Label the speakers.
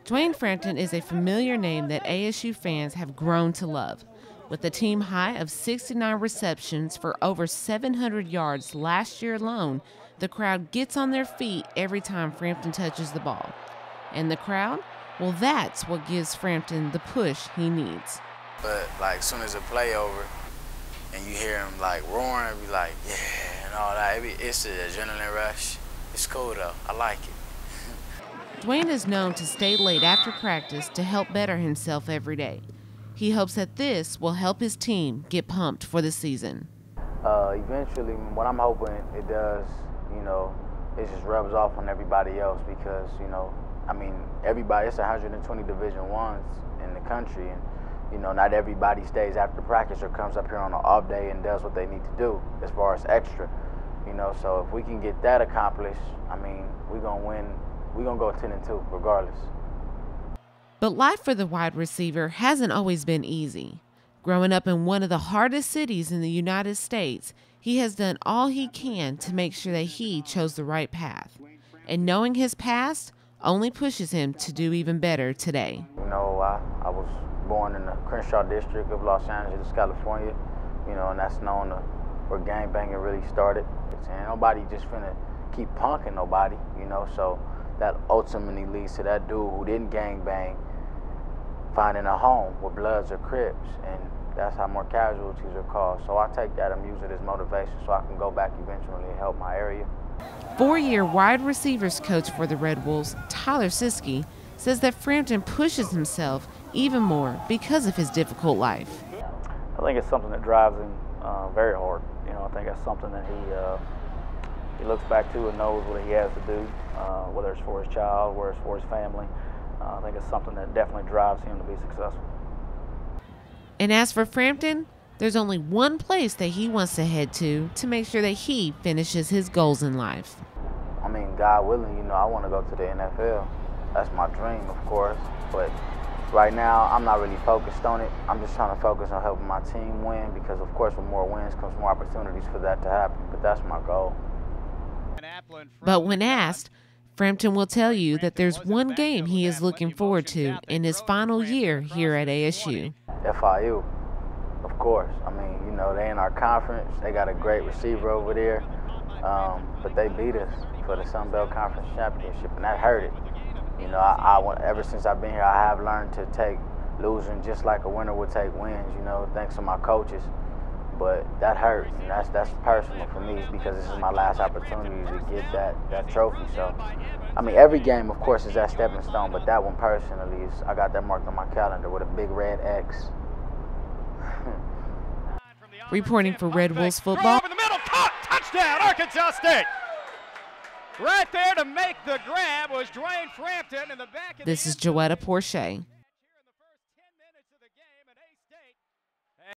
Speaker 1: Dwayne Frampton is a familiar name that ASU fans have grown to love. With a team high of 69 receptions for over 700 yards last year alone, the crowd gets on their feet every time Frampton touches the ball. And the crowd? Well, that's what gives Frampton the push he needs.
Speaker 2: But like, as soon as a play over and you hear him like roaring, be like, yeah, and all that, it's an adrenaline rush. It's cool though, I like it.
Speaker 1: Dwayne is known to stay late after practice to help better himself every day. He hopes that this will help his team get pumped for the season.
Speaker 2: Eventually, what I'm hoping it does, it just rubs off on everybody else because, everybody, it's 120 Division I's in the country, and, not everybody stays after practice or comes up here on an off day and does what they need to do as far as extra, so if we can get that accomplished, we're going to win. We're going to go 10-2 regardless.
Speaker 1: But life for the wide receiver hasn't always been easy. Growing up in one of the hardest cities in the United States, he has done all he can to make sure that he chose the right path. And knowing his past only pushes him to do even better today.
Speaker 2: I was born in the Crenshaw district of Los Angeles, California, and that's known where gangbanging really started. And nobody just finna keep punking nobody, so that ultimately leads to that dude who didn't gangbang finding a home with Bloods or Crips, and that's how more casualties are caused. So I take that and use it as motivation so I can go back eventually and help my area.
Speaker 1: Four-year wide receivers coach for the Red Wolves, Tyler Siskey, says that Frampton pushes himself even more because of his difficult life.
Speaker 3: I think it's something that drives him very hard. I think that's something that he looks back to and knows what he has to do, whether it's for his child, whether it's for his family. I think it's something that definitely drives him to be successful.
Speaker 1: And as for Frampton, there's only one place that he wants to head to make sure that he finishes his goals in life.
Speaker 2: God willing, I want to go to the NFL. That's my dream, of course. But right now, I'm not really focused on it. I'm just trying to focus on helping my team win because, of course, with more wins comes more opportunities for that to happen. But that's my goal.
Speaker 1: But when asked, Frampton will tell you that there's one game he is looking forward to in his final year here at ASU.
Speaker 2: FIU, of course. They in our conference. They got a great receiver over there, but they beat us for the Sun Belt Conference Championship, and that hurt it. Ever since I've been here, I have learned to take losing just like a winner would take wins, thanks to my coaches. But that hurt, and that's personal for me because this is my last opportunity to get that trophy. So, every game, of course, is that stepping stone, but that one personally I got that marked on my calendar with a big red X.
Speaker 1: Reporting for Red Wolves football.
Speaker 4: Over the middle, caught, touchdown, Arkansas State. Right there to make the grab was Dwayne Frampton in the back.
Speaker 1: This is Joetta Porche.